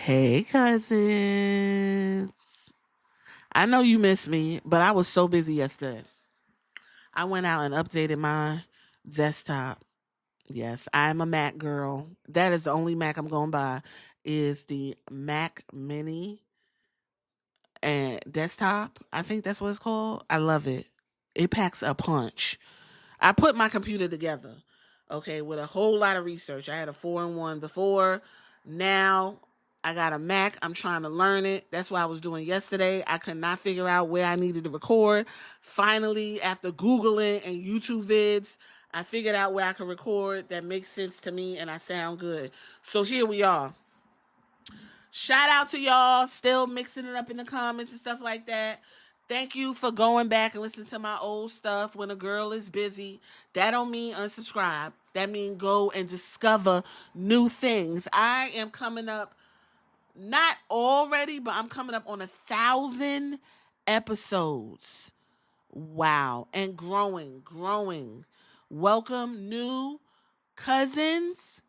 Hey, cousins. I know you missed me, but I was so busy yesterday. I went out and updated my desktop. Yes, I'm a Mac girl. That is the only Mac I'm going to buy is the Mac Mini and desktop. I think that's what it's called. I love it. It packs a punch. I put my computer together, okay, with a whole lot of research. I had a 4-in-1 before. Now I got a Mac. I'm trying to learn it. That's what I was doing yesterday. I could not figure out where I needed to record. Finally, after Googling and YouTube vids, I figured out where I could record that makes sense to me and I sound good. So here we are. Shout out to y'all, still mixing it up in the comments and stuff like that. Thank you for going back and listening to my old stuff. When a girl is busy, that don't mean unsubscribe. That mean go and discover new things. I am coming up, not already, but I'm coming up on 1,000 episodes. Wow. And growing. Welcome, new cousins.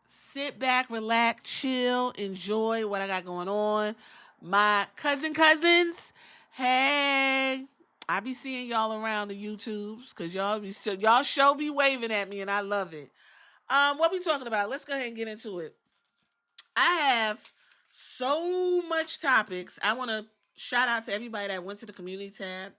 Sit back, relax, chill, enjoy what I got going on. My cousins, hey, I be seeing y'all around the YouTubes because y'all show be waving at me and I love it. What we talking about? Let's go ahead and get into it. I have so much topics. I want to shout out to everybody that went to the community tab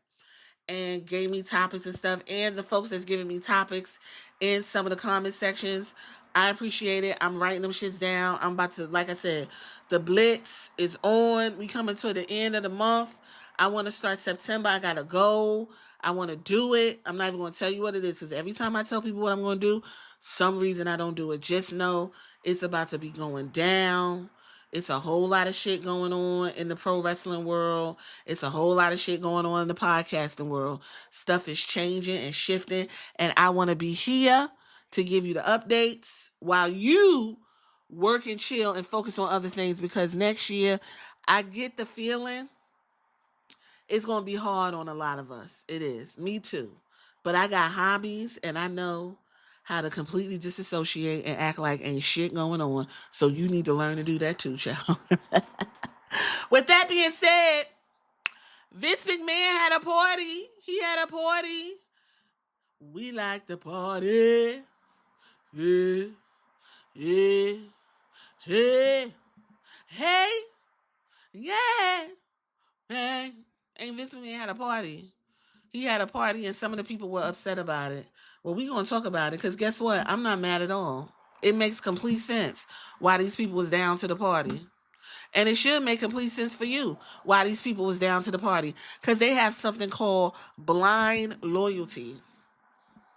and gave me topics and stuff, and the folks that's giving me topics in some of the comment sections. I appreciate it. I'm writing them shits down. I'm about to, like I said, the Blitz is on. We coming to the end of the month. I want to start September. I got a goal. I want to do it. I'm not even going to tell you what it is because every time I tell people what I'm going to do, some reason I don't do it. Just know it's about to be going down. It's a whole lot of shit going on in the pro wrestling world. It's a whole lot of shit going on in the podcasting world. Stuff is changing and shifting, and I want to be here to give you the updates while you work and chill and focus on other things, because next year, I get the feeling it's going to be hard on a lot of us. It is. Me too. But I got hobbies, and I know how to completely disassociate and act like ain't shit going on. So you need to learn to do that too, child. With that being said, Vince McMahon had a party. He had a party. We like to party. Yeah. Yeah. Hey. Hey. Yeah. Hey. Ain't Vince McMahon had a party? He had a party and some of the people were upset about it. Well, we're going to talk about it because guess what? I'm not mad at all. It makes complete sense why these people was down to the party. And it should make complete sense for you why these people was down to the party. Because they have something called blind loyalty.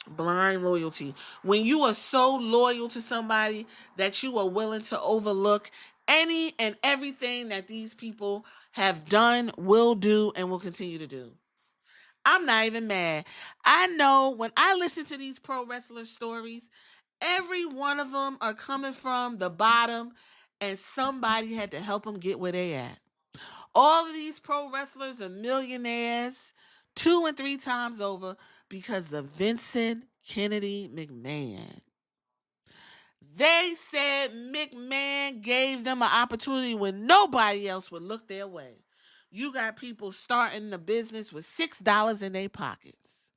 Blind loyalty. When you are so loyal to somebody that you are willing to overlook any and everything that these people have done, will do, and will continue to do. I'm not even mad. I know when I listen to these pro wrestler stories, every one of them are coming from the bottom and somebody had to help them get where they at. All of these pro wrestlers are millionaires 2 and 3 times over because of Vincent Kennedy McMahon. They said McMahon gave them an opportunity when nobody else would look their way. You got people starting the business with $6 in their pockets.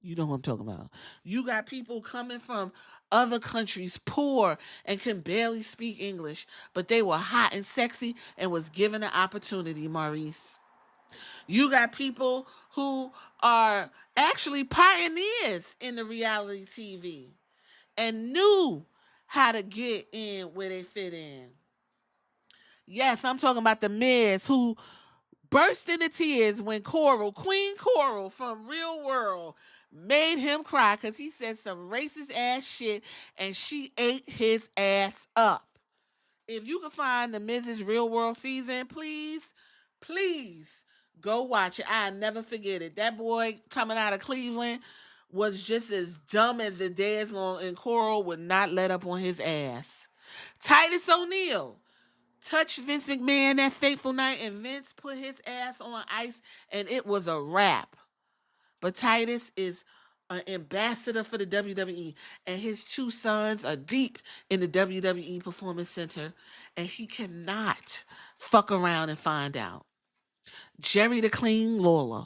You know what I'm talking about. You got people coming from other countries, poor, and can barely speak English, but they were hot and sexy and was given an opportunity, Maurice. You got people who are actually pioneers in the reality TV and knew how to get in where they fit in. Yes, I'm talking about the Miz, who burst into tears when Queen Coral from Real World, made him cry because he said some racist ass shit and she ate his ass up. If you can find the Mrs. Real World season, please go watch it. I'll never forget it. That boy coming out of Cleveland was just as dumb as the day as long, and Coral would not let up on his ass. Titus O'Neil touched Vince McMahon that fateful night, and Vince put his ass on ice, and it was a wrap. But Titus is an ambassador for the WWE, and his two sons are deep in the WWE Performance Center, and he cannot fuck around and find out. Jerry the Clean Lawler.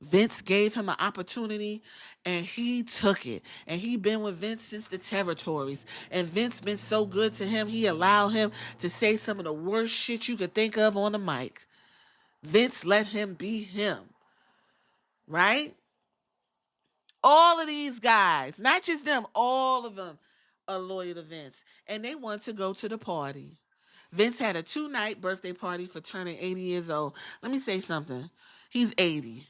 Vince gave him an opportunity and he took it. And he been with Vince since the territories. And Vince been so good to him, he allowed him to say some of the worst shit you could think of on the mic. Vince let him be him. Right? All of these guys, not just them, all of them are loyal to Vince. And they want to go to the party. Vince had a 2-night birthday party for turning 80 years old. Let me say something. He's 80.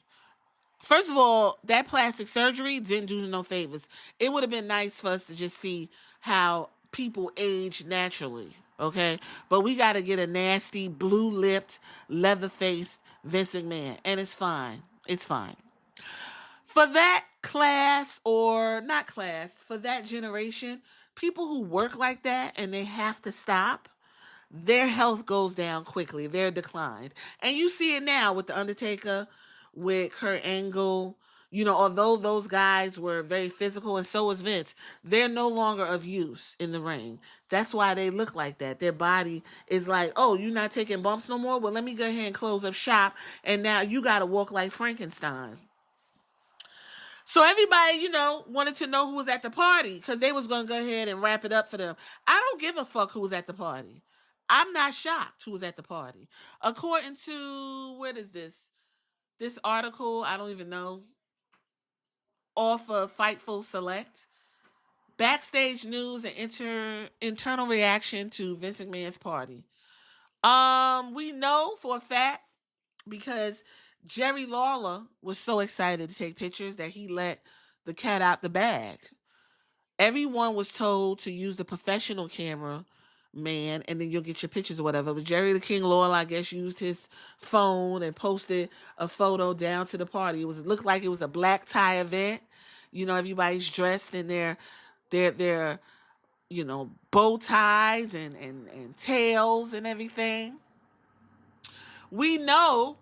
First of all, that plastic surgery didn't do no favors. It would have been nice for us to just see how people age naturally, okay? But we got to get a nasty, blue-lipped, leather-faced Vince McMahon, and it's fine. It's fine. For that class, or not class, for that generation, people who work like that and they have to stop, their health goes down quickly. They're declined. And you see it now with The Undertaker, with Kurt Angle. You know, although those guys were very physical, and so was Vince, they're no longer of use in the ring. That's why they look like that. Their body is like, oh, you're not taking bumps no more? Well, let me go ahead and close up shop, and now you got to walk like Frankenstein. So everybody, you know, wanted to know who was at the party because they was going to go ahead and wrap it up for them. I don't give a fuck who was at the party. I'm not shocked who was at the party. According to, what is this? This article, I don't even know, off of Fightful Select. Backstage news and internal reaction to Vince McMahon's party. We know for a fact because Jerry Lawler was so excited to take pictures that he let the cat out the bag. Everyone was told to use the professional camera man and then you'll get your pictures or whatever. But Jerry the King Lawler, I guess, used his phone and posted a photo down to the party. It looked like it was a black tie event. You know, everybody's dressed in their you know, bow ties and tails and everything. We know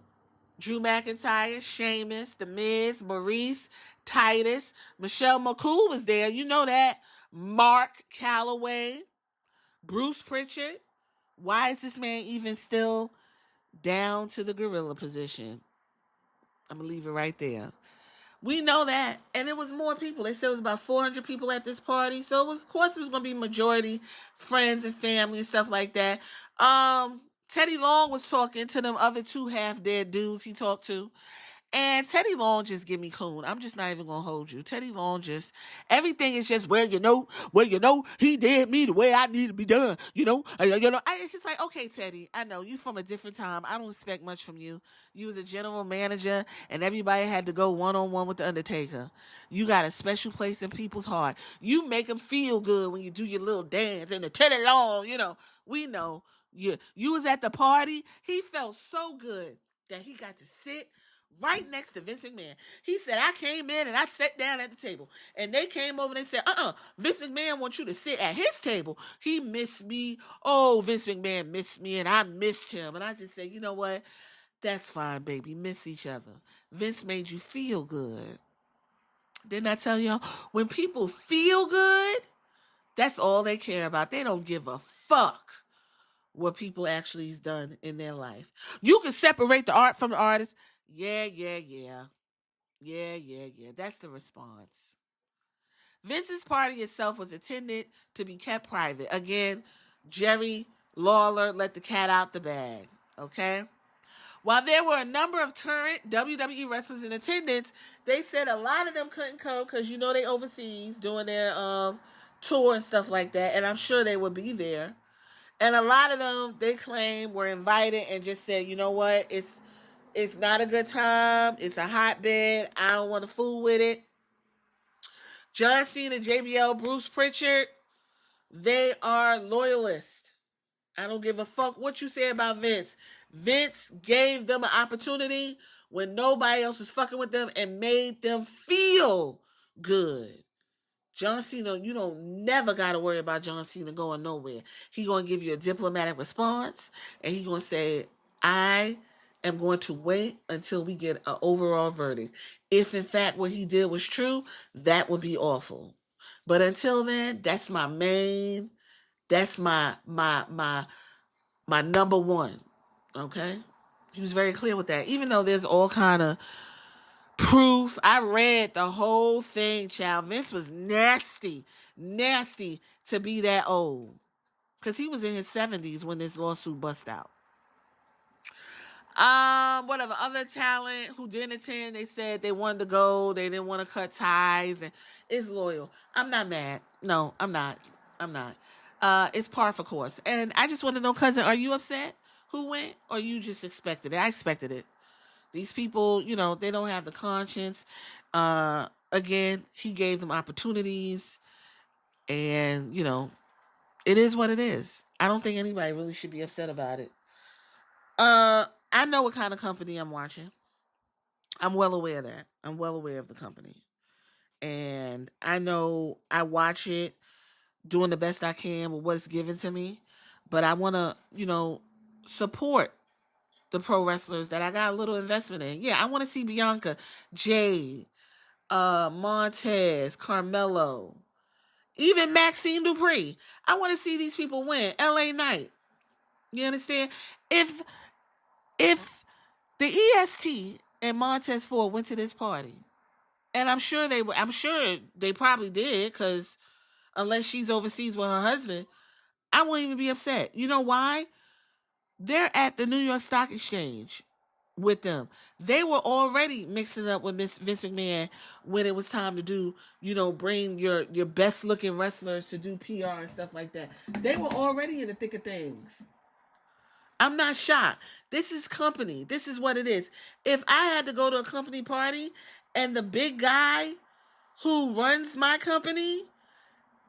Drew McIntyre, Sheamus, The Miz, Maurice, Titus, Michelle McCool was there. You know that. Mark Calloway, Bruce Pritchard. Why is this man even still down to the gorilla position? I'm going to leave it right there. We know that. And it was more people. They said it was about 400 people at this party. So it was, of course, it was going to be majority friends and family and stuff like that. Teddy Long was talking to them other two half-dead dudes he talked to. And Teddy Long just give me coon. I'm just not even going to hold you. Teddy Long just, everything is just, well, you know, he did me the way I need to be done. It's just like, okay, Teddy, I know you from a different time. I don't expect much from you. You was a general manager and everybody had to go one-on-one with The Undertaker. You got a special place in people's heart. You make them feel good when you do your little dance and the Teddy Long, you know. We know you was at the party. He felt so good that he got to sit right next to Vince McMahon. He said, I came in and I sat down at the table. And they came over and they said, Vince McMahon wants you to sit at his table. He missed me. Oh, Vince McMahon missed me and I missed him. And I just said, you know what? That's fine, baby. Miss each other. Vince made you feel good. Didn't I tell y'all? When people feel good, that's all they care about. They don't give a fuck what people actually has done in their life. You can separate the art from the artist. Yeah. That's the response. Vince's party itself was intended to be kept private. Again, Jerry Lawler let the cat out the bag. Okay? While there were a number of current WWE wrestlers in attendance, they said a lot of them couldn't come because you know they overseas doing their tour and stuff like that, and I'm sure they would be there. And a lot of them, they claim, were invited and just said, you know what, it's not a good time. It's a hotbed. I don't want to fool with it. John Cena, JBL, Bruce Pritchard, they are loyalists. I don't give a fuck what you say about Vince. Vince gave them an opportunity when nobody else was fucking with them and made them feel good. John Cena, you don't never got to worry about John Cena going nowhere. He going to give you a diplomatic response and he going to say, I am going to wait until we get an overall verdict. If in fact what he did was true, that would be awful. But until then, that's my main. That's my number one. Okay, he was very clear with that. Even though there's all kind of proof, I read the whole thing. Child, Vince was nasty, nasty to be that old, because he was in his 70s when this lawsuit bust out. Whatever other talent who didn't attend, they said they wanted to go, they didn't want to cut ties, and is loyal. I'm not mad. No, I'm not. It's par for course. And I just want to know, cousin, are you upset who went, or you just expected it? I expected it. These people, they don't have the conscience. Again, he gave them opportunities, and it is what it is. I don't think anybody really should be upset about it. I know what kind of company I'm watching. I'm well aware of that. I'm well aware of the company. And I know I watch it doing the best I can with what's given to me. But I want to, support the pro wrestlers that I got a little investment in. Yeah, I want to see Bianca, Jade, Montez, Carmelo, even Maxine Dupree. I want to see these people win. LA Knight. You understand? If the EST and Montez Ford went to this party, and I'm sure they probably did, because unless she's overseas with her husband, I won't even be upset. You know why? They're at the New York Stock Exchange with them. They were already mixing up with Vince McMahon when it was time to do, bring your best looking wrestlers to do PR and stuff like that. They were already in the thick of things. I'm not shocked. This is company. This is what it is. If I had to go to a company party and the big guy who runs my company,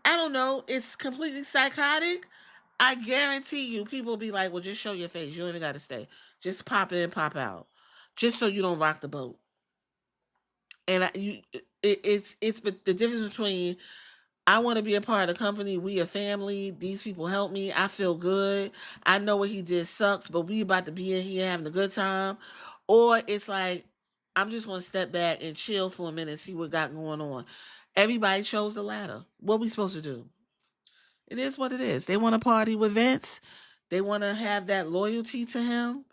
I don't know, is completely psychotic, I guarantee you people will be like, well, just show your face. You don't even got to stay. Just pop in, pop out. Just so you don't rock the boat. And it's the difference between, I want to be a part of the company. We a family. These people help me. I feel good. I know what he did sucks, but we about to be in here having a good time. Or it's like, I'm just going to step back and chill for a minute and see what got going on. Everybody chose the latter. What we supposed to do? It is what it is. They want to party with Vince. They want to have that loyalty to him.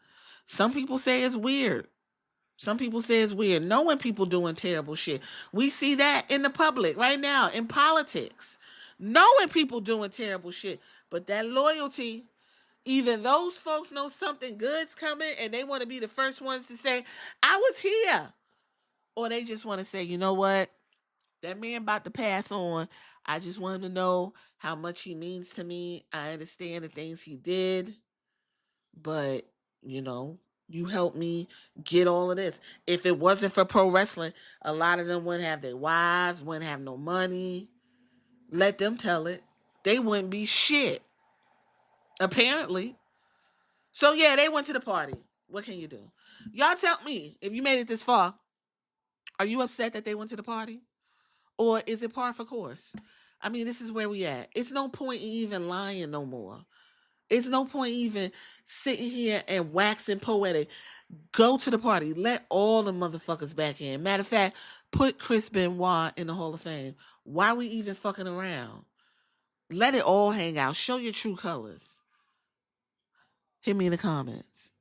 Some people say it's weird. Knowing people doing terrible shit. We see that in the public right now, in politics. Knowing people doing terrible shit. But that loyalty, even those folks know something good's coming and they want to be the first ones to say, I was here. Or they just want to say, you know what? That man about to pass on. I just want him to know how much he means to me. I understand the things he did. But, you helped me get all of this. If it wasn't for pro wrestling, a lot of them wouldn't have their wives, wouldn't have no money. Let them tell it. They wouldn't be shit. Apparently. So yeah, they went to the party. What can you do? Y'all tell me, if you made it this far, are you upset that they went to the party? Or is it par for course? I mean, this is where we at. It's no point in even lying no more. It's no point even sitting here and waxing poetic. Go to the party. Let all the motherfuckers back in. Matter of fact, put Chris Benoit in the Hall of Fame. Why we even fucking around? Let it all hang out. Show your true colors. Hit me in the comments.